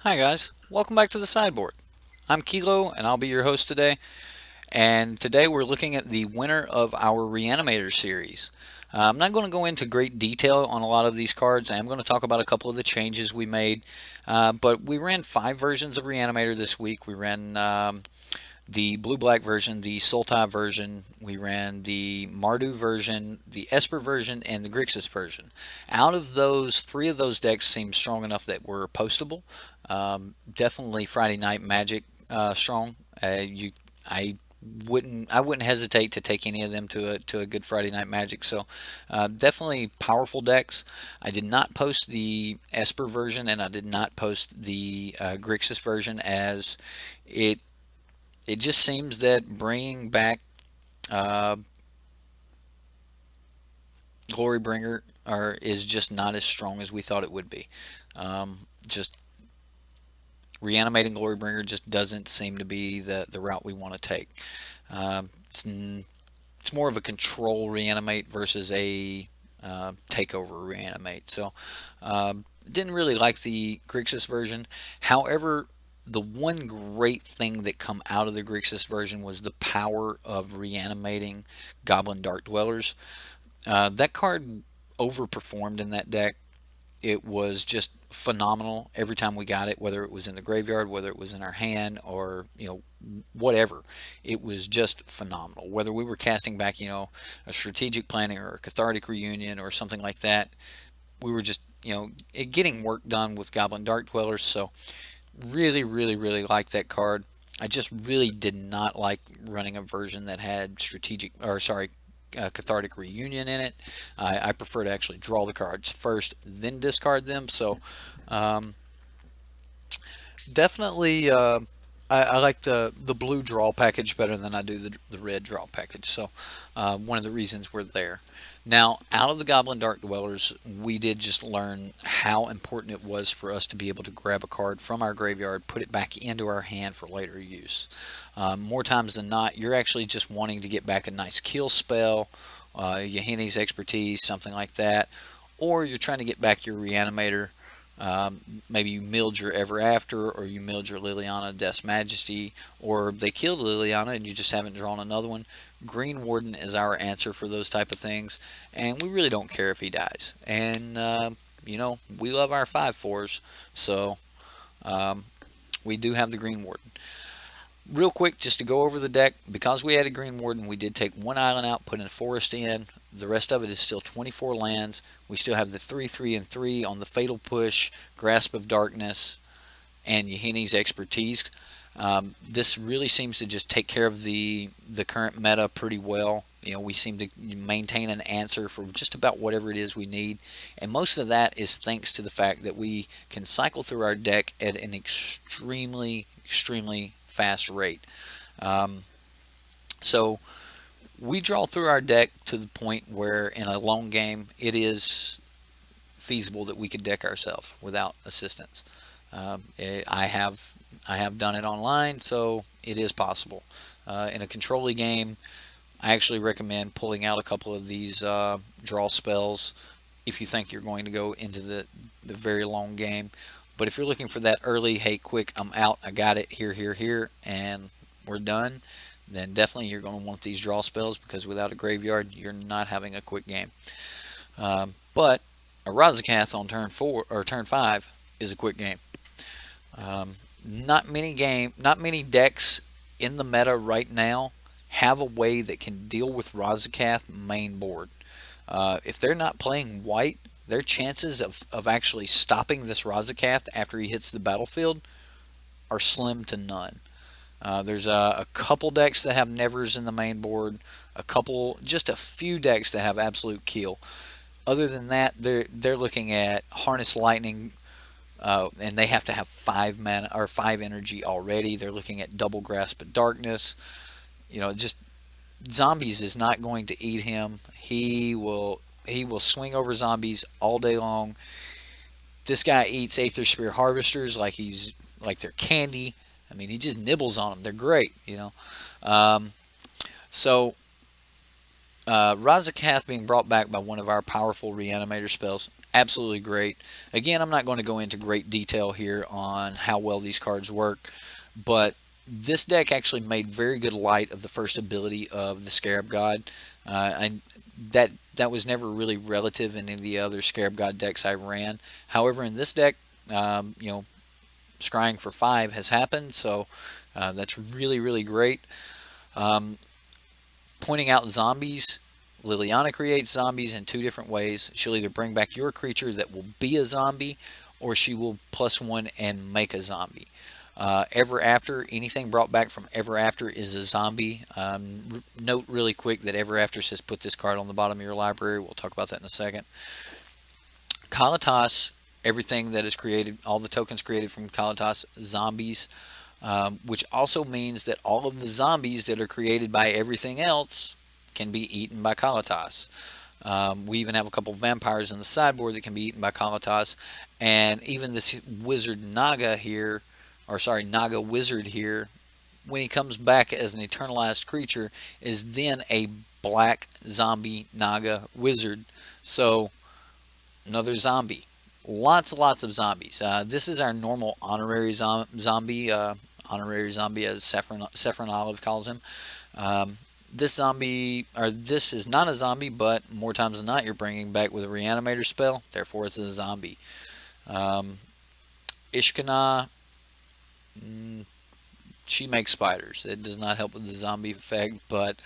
Hi guys, welcome back to the sideboard. I'm Kilo and I'll be your host today. And today we're looking at the winner of our Reanimator series. I'm not going to go into great detail on a lot of these cards. I am going to talk about a couple of the changes we made. But we ran 5 versions of Reanimator this week. We ran the blue-black version, the Sultai version, we ran the Mardu version, the Esper version, and the Grixis version. Out of those, 3 of those decks seemed strong enough that were postable. Definitely Friday Night Magic strong. I wouldn't hesitate to take any of them to a good Friday Night Magic. So definitely powerful decks. I did not post the Esper version and I did not post the Grixis version as it it just seems that bringing back uh, Glorybringer is just not as strong as we thought it would be. Just reanimating Glorybringer just doesn't seem to be the route we want to take. It's more of a control reanimate versus a takeover reanimate. So didn't really like the Grixis version. However, the one great thing that come out of the Grixis version was the power of reanimating Goblin Dark Dwellers. That card overperformed in that deck. It was just phenomenal every time we got it, whether it was in the graveyard, whether it was in our hand, or whatever. It was just phenomenal. Whether we were casting back a strategic planning or a cathartic reunion or something like that, we were just getting work done with Goblin Dark Dwellers. So really, really, really like that card. I just really did not like running a version that had cathartic reunion in it. I prefer to actually draw the cards first, then discard them. So um, definitely, I like the blue draw package better than I do the red draw package. So one of the reasons we're there. Now, out of the Goblin Dark Dwellers, we did just learn how important it was for us to be able to grab a card from our graveyard, put it back into our hand for later use. More times than not, you're actually just wanting to get back a nice kill spell, Yahini's Expertise, something like that, or you're trying to get back your Reanimator. Maybe you milled your Ever After, or you milled your Liliana Death's Majesty, or they killed Liliana and you just haven't drawn another one. Green Warden is our answer for those type of things, and we really don't care if he dies. And we love our 5/4s, so we do have the Green Warden. Real quick, just to go over the deck, because we had a Green Warden, we did take one island out, put in a forest in. The rest of it is still 24 lands. We still have the 3/3 and 3 on the Fatal Push, Grasp of Darkness, and Yahini's Expertise. This really seems to just take care of the current meta pretty well. We seem to maintain an answer for just about whatever it is we need, and most of that is thanks to the fact that we can cycle through our deck at an extremely, extremely fast rate. So we draw through our deck to the point where in a long game it is feasible that we could deck ourselves without assistance. I have done it online, so it is possible. In a controlling game, I actually recommend pulling out a couple of these draw spells if you think you're going to go into the very long game. But if you're looking for that early, hey, quick, I'm out, I got it, here, and we're done, then definitely you're going to want these draw spells, because without a graveyard, you're not having a quick game. But a Razakath on turn 4 or turn 5 is a quick game. Not many decks in the meta right now have a way that can deal with Razakath main board. If they're not playing white, their chances of actually stopping this Razakath after he hits the battlefield are slim to none. There's a couple decks that have nevers in the main board, just a few decks that have absolute kill. Other than that, they're looking at Harness Lightning, and they have to have 5 mana or 5 energy already. They're looking at Double Grasp of Darkness. Just zombies is not going to eat him. He will swing over zombies all day long. This guy eats Aether Spear Harvesters like they're candy. I mean, he just nibbles on them. They're great. So Razakath being brought back by one of our powerful Reanimator spells Absolutely great. Again, I'm not going to go into great detail here on how well these cards work, but this deck actually made very good light of the first ability of the Scarab God, and that was never really relative in any of the other Scarab God decks I ran. However, in this deck, scrying for 5 has happened, so that's really, really great. Um, Pointing out zombies, Liliana creates zombies in 2 different ways. She'll either bring back your creature that will be a zombie, or she will +1 and make a zombie. Ever After, anything brought back from Ever After is a zombie. Note really quick that Ever After says put this card on the bottom of your library. We'll talk about that in a second. Kalatas, everything that is created, all the tokens created from Kalatas, zombies, which also means that all of the zombies that are created by everything else can be eaten by Kalatas. We even have a couple vampires in the sideboard that can be eaten by Kalatas, and even this wizard Naga here, or sorry, Naga wizard here, when he comes back as an eternalized creature, is then a black zombie Naga wizard. So another zombie. Lots and lots of zombies. This is our normal honorary zombie. Honorary zombie, as Saffron Olive calls him. This zombie, or this is not a zombie, but more times than not, you're bringing back with a Reanimator spell. Therefore, it's a zombie. Ishkana, she makes spiders. It does not help with the zombie effect, but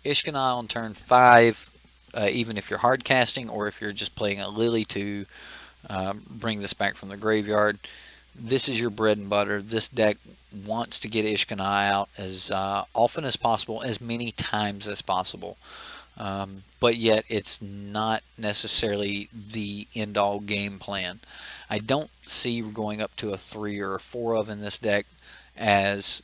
Ishkana on turn 5, even if you're hard casting or if you're just playing a Lily to bring this back from the graveyard, this is your bread and butter. This deck wants to get Ishkana out as often as possible, as many times as possible. But yet it's not necessarily the end-all game plan. I don't see going up to a 3 or a 4 of in this deck, as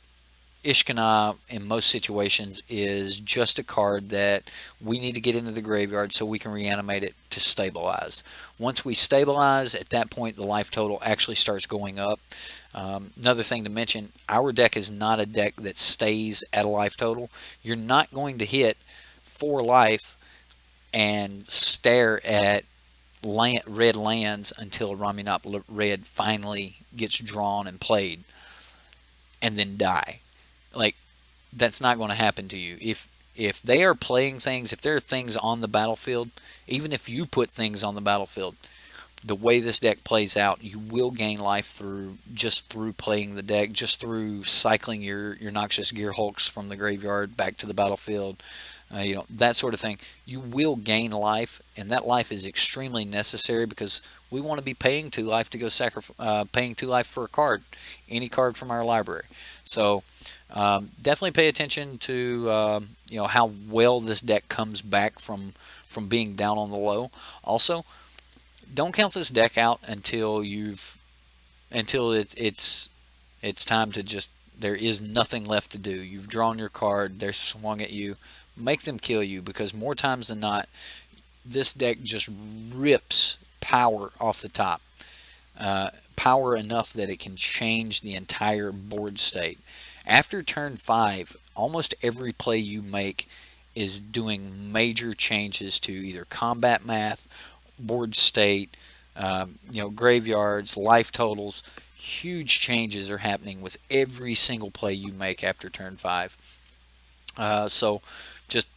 Ishkana in most situations is just a card that we need to get into the graveyard so we can reanimate it to stabilize. Once we stabilize, at that point the life total actually starts going up. Another thing to mention, our deck is not a deck that stays at a life total. You're not going to hit 4 life and stare at red lands until Raminop Red finally gets drawn and played, and then die. Like, that's not going to happen to you. If they are playing things, if there are things on the battlefield, even if you put things on the battlefield, the way this deck plays out, you will gain life through playing the deck, just through cycling your Noxious Gear Hulks from the graveyard back to the battlefield, that sort of thing. You will gain life, and that life is extremely necessary because we want to be paying 2 life to go paying 2 life for a card, any card from our library. So definitely pay attention to how well this deck comes back from being down on the low. Also, don't count this deck out until it's time to just, there is nothing left to do. You've drawn your card, they're swung at you. Make them kill you, because more times than not, this deck just rips power off the top. Power enough that it can change the entire board state. After turn 5, almost every play you make is doing major changes to either combat math, board state, graveyards, life totals. Huge changes are happening with every single play you make after turn 5. So just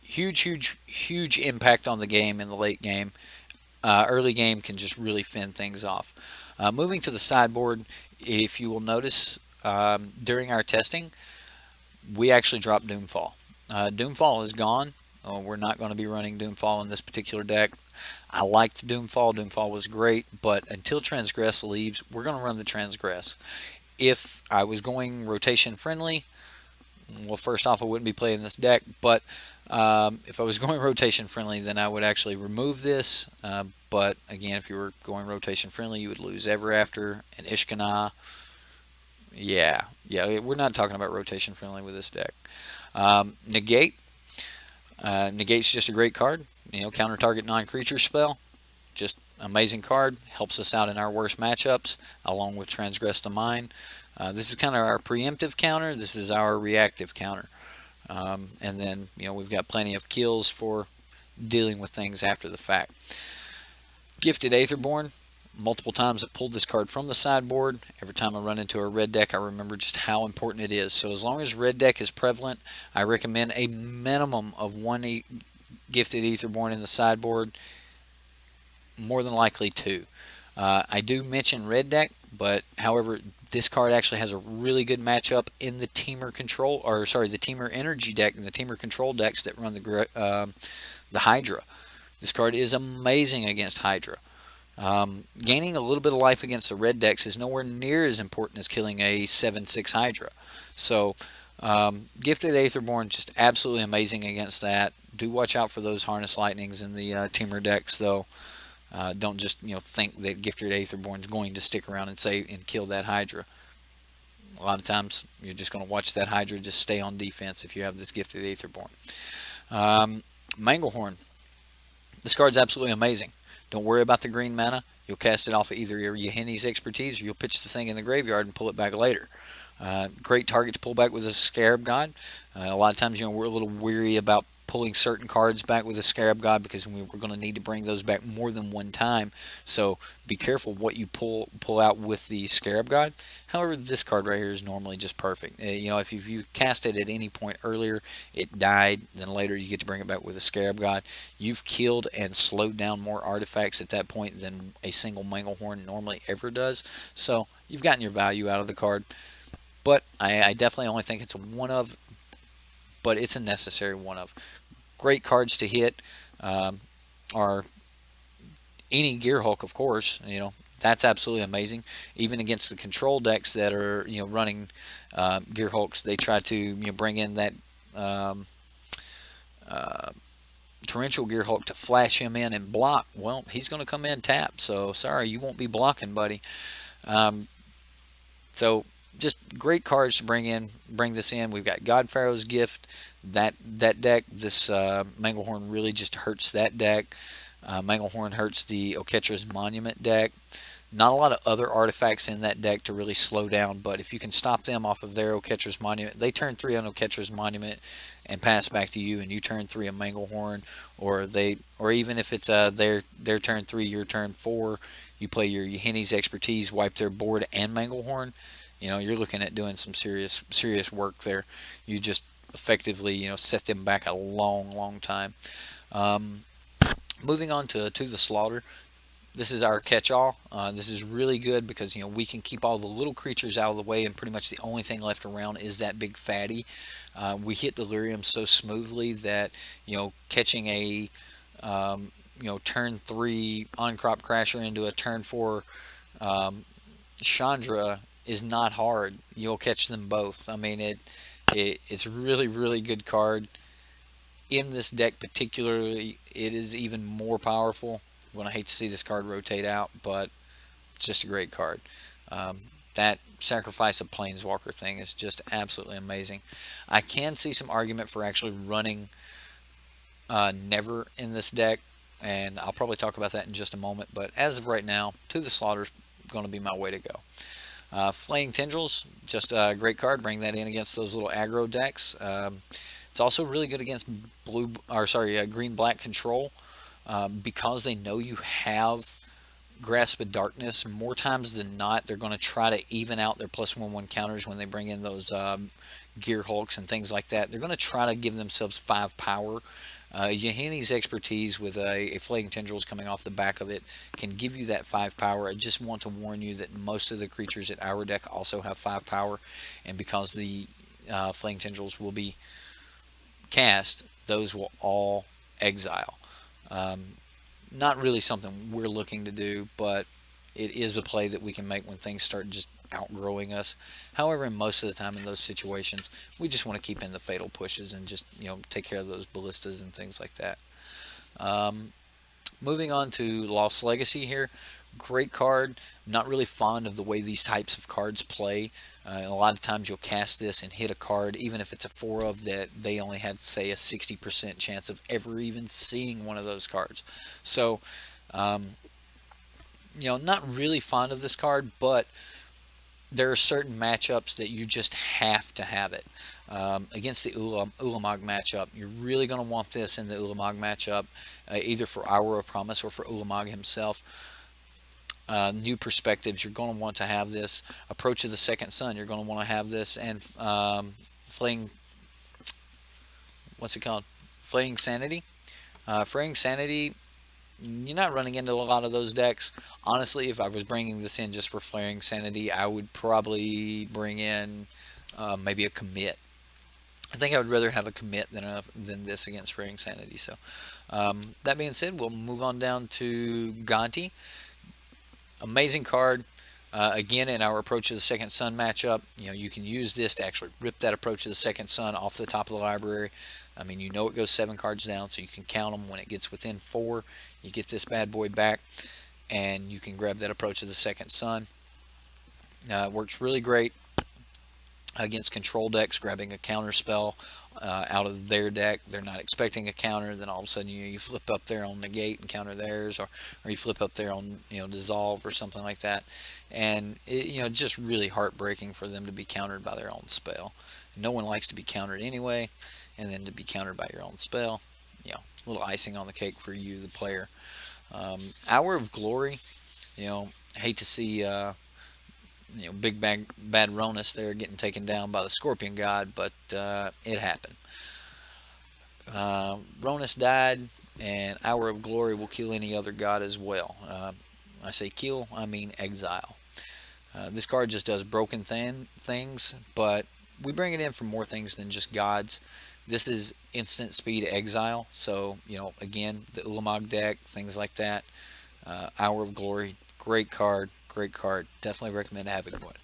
huge impact on the game in the late game. Early game can just really fend things off. Moving to the sideboard, if you will notice, during our testing, we actually dropped Doomfall. Doomfall is gone. We're not going to be running Doomfall in this particular deck. I liked Doomfall. Doomfall was great, but until Transgress leaves, we're going to run the Transgress. If I was going rotation friendly, well, first off, I wouldn't be playing this deck, but if I was going rotation friendly, then I would actually remove this. But again, if you were going rotation friendly, you would lose Ever After and Ishkana. Yeah, we're not talking about rotation friendly with this deck. Negate. Negate's just a great card. Counter target non-creature spell. Just amazing card. Helps us out in our worst matchups, along with Transgress the Mind. This is kind of our preemptive counter. This is our reactive counter. And then, we've got plenty of kills for dealing with things after the fact. Gifted Aetherborn. Multiple times I pulled this card from the sideboard. Every time I run into a red deck, I remember just how important it is. So as long as red deck is prevalent, I recommend a minimum of one Gifted Aetherborn in the sideboard, more than likely two. I do mention red deck, but however, this card actually has a really good matchup in the Teamer control, or sorry, the Teamer energy deck and the Teamer control decks that run the Hydra. This card is amazing against Hydra. Gaining a little bit of life against the red decks is nowhere near as important as killing a 7/6 Hydra. So, Gifted Aetherborn just absolutely amazing against that. Do watch out for those Harness Lightnings in the Teamer decks, though. Don't just think that Gifted Aetherborn is going to stick around and kill that Hydra. A lot of times you're just going to watch that Hydra just stay on defense if you have this Gifted Aetherborn. Manglehorn. This card's absolutely amazing. Don't worry about the green mana. You'll cast it off of either your Yahenni's Expertise or you'll pitch the thing in the graveyard and pull it back later. Great target to pull back with a Scarab God. A lot of times, we're a little weary about pulling certain cards back with a Scarab God because we're going to need to bring those back more than one time. So be careful what you pull out with the Scarab God. However, this card right here is normally just perfect. If you cast it at any point earlier, it died, then later you get to bring it back with a Scarab God. You've killed and slowed down more artifacts at that point than a single Manglehorn normally ever does. So you've gotten your value out of the card. But I definitely only think it's a one of, but it's a necessary one of. Great cards to hit are any Gearhulk, of course. That's absolutely amazing. Even against the control decks that are running Gearhulks, they try to bring in that Torrential Gearhulk to flash him in and block. Well, he's going to come in tapped, so sorry, you won't be blocking, buddy. So just great cards to bring this in. We've got God Pharaoh's Gift. That deck, this Manglehorn really just hurts that deck. Manglehorn hurts the Oketra's Monument deck. Not a lot of other artifacts in that deck to really slow down, but if you can stop them off of their Oketra's Monument, they turn 3 on Oketra's Monument and pass back to you, and you turn 3 on Manglehorn, or even if it's their turn 3, your turn 4, you play your Yahenni's Expertise, wipe their board and Manglehorn. You're looking at doing some serious work there. You just effectively, set them back a long time. Moving on to the Slaughter. This is our catch-all. This is really good because we can keep all the little creatures out of the way, and pretty much the only thing left around is that big fatty. We hit Delirium so smoothly that catching a turn 3 on-crop crasher into a turn 4 Chandra is not hard. You'll catch them both. I mean, it's really good card. In this deck particularly, it is even more powerful. I'm going to hate to see this card rotate out, but it's just a great card. That Sacrifice of Planeswalker thing is just absolutely amazing. I can see some argument for actually running Never in this deck, and I'll probably talk about that in just a moment, but as of right now, To the Slaughter is going to be my way to go. Flaying Tendrils, just a great card. Bring that in against those little aggro decks. It's also really good against green-black control because they know you have Grasp of Darkness. More times than not, they're going to try to even out their +1/1 counters when they bring in those Gearhulks and things like that. They're going to try to give themselves 5 power. Yahenni's Expertise with a Flaying Tendrils coming off the back of it can give you that 5 power. I just want to warn you that most of the creatures in our deck also have 5 power, and because the Flaying Tendrils will be cast, those will all exile. Not really something we're looking to do, but it is a play that we can make when things start just outgrowing us. However, in most of the time in those situations, we just want to keep in the fatal pushes and just take care of those ballistas and things like that. Moving on to Lost Legacy here. Great card. Not really fond of the way these types of cards play. A lot of times you'll cast this and hit a card, even if it's a 4 of, that they only had, say, a 60% chance of ever even seeing one of those cards. So, not really fond of this card, but there are certain matchups that you just have to have it. Against the Ulamog matchup, you're really going to want this in the Ulamog matchup. either for Hour of Promise or for Ulamog himself. New Perspectives, you're going to want to have this. Approach of the Second Sun, you're going to want to have this. And Flaying, what's it called? Flaying Sanity. Flaying Sanity, you're not running into a lot of those decks. Honestly, if I was bringing this in just for Flaring Sanity, I would probably bring in maybe a commit. I think I would rather have a commit than this against Flaring Sanity. So that being said, we'll move on down to Gonti. Amazing card. Again, in our Approach of the Second Sun matchup, you can use this to actually rip that Approach of the Second Sun off the top of the library. I mean, it goes 7 cards down, so you can count them. When it gets within 4, you get this bad boy back, and you can grab that Approach of the Second Sun. It works really great against control decks, grabbing a counter spell out of their deck. They're not expecting a counter, then all of a sudden you flip up there on negate and counter theirs, or you flip up there on dissolve or something like that, and just really heartbreaking for them to be countered by their own spell. No one likes to be countered anyway, and then to be countered by your own spell, a little icing on the cake for you, the player. Hour of Glory, hate to see big bad Ronus there getting taken down by the Scorpion God, but it happened. Ronus died, and Hour of Glory will kill any other god as well. I say kill, I mean exile. This card just does broken things, but we bring it in for more things than just gods. This is instant speed exile, so again, the Ulamog deck, things like that. Hour of Glory, great card. Definitely recommend having one.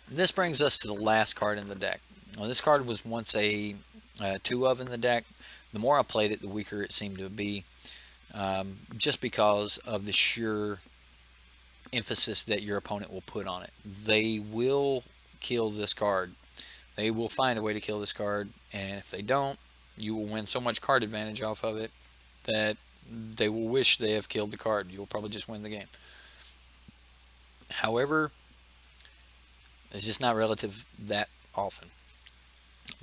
This brings us to the last card in the deck. Now, this card was once a 2 of in the deck. The more I played it, the weaker it seemed to be, just because of the sheer emphasis that your opponent will put on it. They will kill this card. They will find a way to kill this card, and if they don't, you will win so much card advantage off of it that they will wish they have killed the card. You'll probably just win the game. However, it's just not relative that often.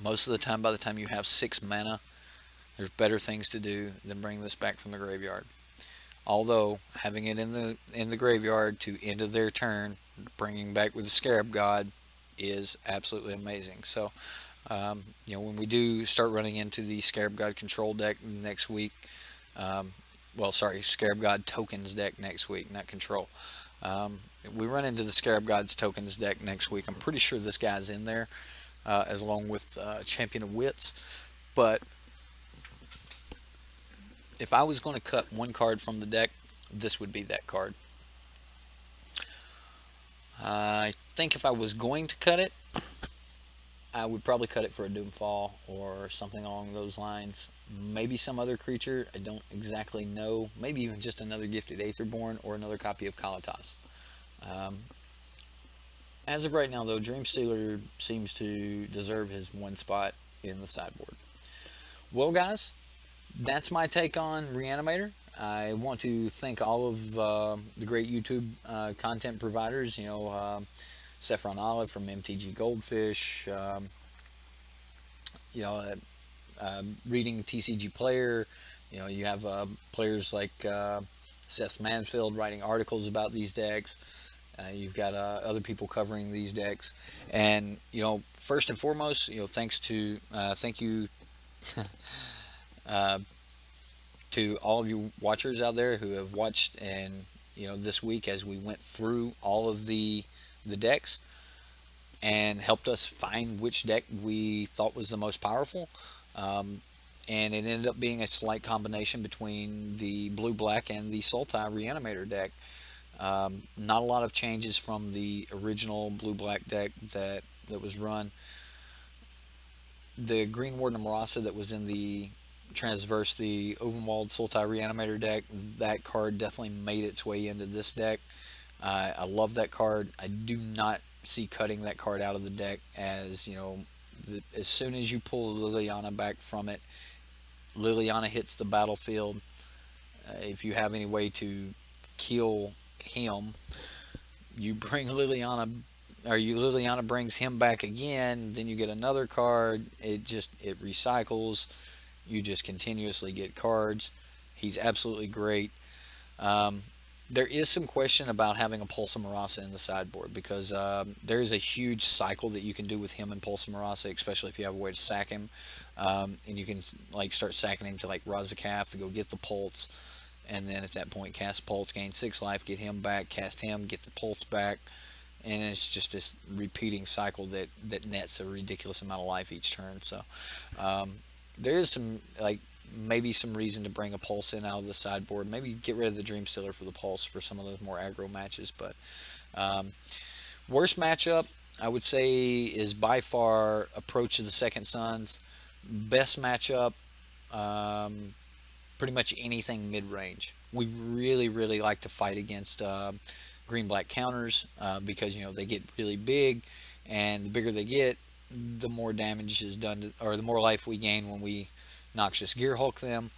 Most of the time, by the time you have 6 mana, there's better things to do than bring this back from the graveyard. Although, having it in the graveyard to end of their turn, bringing back with the Scarab God is absolutely amazing. So, when we do start running into the Scarab God control deck next week, Scarab God tokens deck next week, not control. We run into the Scarab God's tokens deck next week. I'm pretty sure this guy's in there, as along with Champion of Wits. But if I was going to cut one card from the deck, this would be that card. I think if I was going to cut it, I would probably cut it for a Doomfall or something along those lines. Maybe some other creature, I don't exactly know. Maybe even just another Gifted Aetherborn or another copy of Kalatas. As of right now, though, Dreamstealer seems to deserve his one spot in the sideboard. Well, guys, that's my take on Reanimator. I want to thank all of the great YouTube content providers, Saffron Olive from MTG Goldfish, reading TCG Player. You have players like Seth Mansfield writing articles about these decks. You've got other people covering these decks, and first and foremost, thank you to all of you watchers out there who have watched, and this week as we went through all of the decks and helped us find which deck we thought was the most powerful. And it ended up being a slight combination between the blue-black and the Sultai Reanimator deck. Not a lot of changes from the original blue-black deck that was run. The Green Warden Marasa that was in the Transverse, the Ovenwald Sultai Reanimator deck, that card definitely made its way into this deck. I love that card. I do not see cutting that card out of the deck, as as soon as you pull Liliana back from it, Liliana hits the battlefield. If you have any way to kill him, you bring Liliana, or Liliana brings him back again, then you get another card. It recycles. You just continuously get cards. He's absolutely great. Um, there is some question about having a Pulsa Marasa in the sideboard because there is a huge cycle that you can do with him and Pulsa Marasa, especially if you have a way to sack him. And you can like start sacking him to like Razakaf to go get the Pulse, and then at that point cast Pulse, gain 6 life, get him back, cast him, get the Pulse back, and it's just this repeating cycle that nets a ridiculous amount of life each turn. So um, there is some like maybe some reason to bring a Pulse in out of the sideboard. Maybe get rid of the Dream Stealer for the Pulse for some of those more aggro matches. But um, worst matchup I would say is by far Approach of the Second Sons. Best matchup, um, pretty much anything mid range. We really like to fight against green black counters because they get really big, and the bigger they get, the more damage is done to, or the more life we gain when we Noxious Gear Hulk them.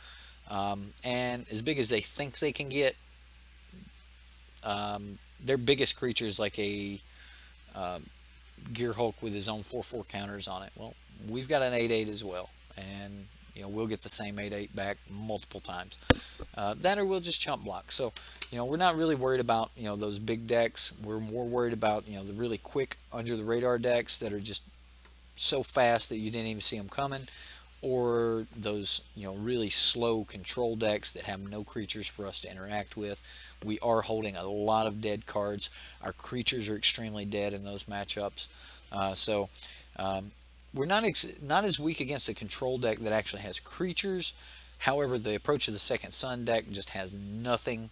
And as big as they think they can get, their biggest creature is like a um, Gear Hulk with his own 4/4 counters on it. Well, we've got an 8/8 as well, and we'll get the same 8/8 back multiple times. That or we'll just chump block. So we're not really worried about those big decks. We're more worried about the really quick under the radar decks that are just so fast that you didn't even see them coming, or those really slow control decks that have no creatures for us to interact with. We are holding a lot of dead cards. Our creatures are extremely dead in those matchups. So we're not as weak against a control deck that actually has creatures. However, the Approach of the Second Sun deck just has nothing,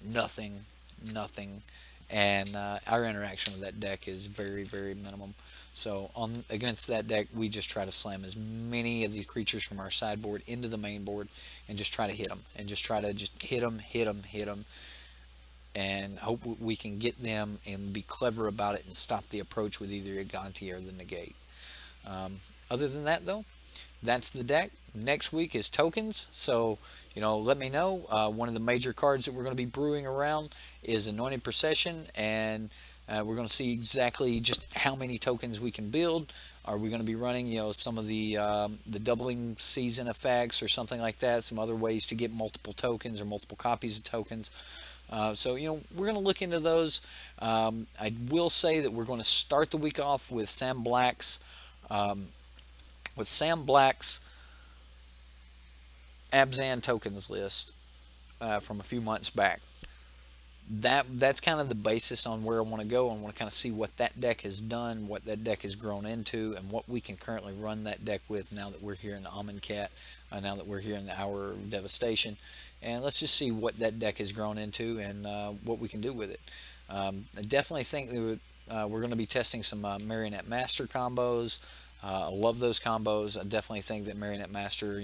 nothing, nothing, and our interaction with that deck is very minimum. So on against that deck, we just try to slam as many of the creatures from our sideboard into the main board, and just try to hit them, and just try to just hit them, and hope we can get them and be clever about it and stop the approach with either a Gonti or the negate. Other than that, though, that's the deck. Next week is tokens, so let me know. One of the major cards that we're going to be brewing around is Anointed Procession, and we're going to see exactly just how many tokens we can build. Are we going to be running, some of the doubling season effects or something like that? Some other ways to get multiple tokens or multiple copies of tokens. So we're going to look into those. I will say that we're going to start the week off with Sam Black's Abzan tokens list from a few months back. That's kind of the basis on where I want to go. I want to kind of see what that deck has done, what that deck has grown into, and what we can currently run that deck with now that we're here in the Amonkhet, now that we're here in the Hour of Devastation. And let's just see what that deck has grown into and what we can do with it. I definitely think that we're going to be testing some Marionette Master combos. I love those combos. I definitely think that Marionette Master,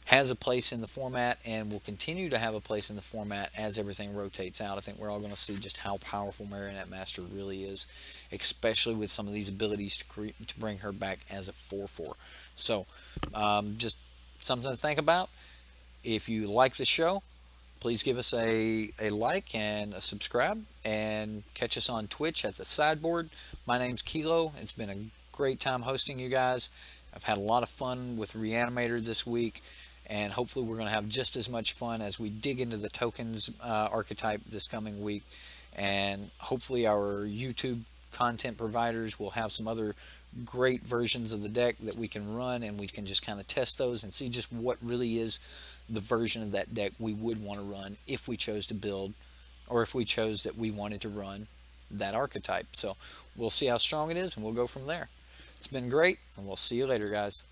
has a place in the format and will continue to have a place in the format as everything rotates out. I think we're all going to see just how powerful Marionette Master really is, especially with some of these abilities to bring her back as a 4/4. So, just something to think about. If you like the show, please give us a like and a subscribe, and catch us on Twitch at the Sideboard. My name's Kilo. It's been a great time hosting you guys. I've had a lot of fun with Reanimator this week, and hopefully we're going to have just as much fun as we dig into the tokens archetype this coming week. And hopefully our YouTube content providers will have some other great versions of the deck that we can run, and we can just kind of test those and see just what really is the version of that deck we would want to run if we chose to build, or if we chose that we wanted to run that archetype. So we'll see how strong it is, and we'll go from there. It's been great, and we'll see you later, guys.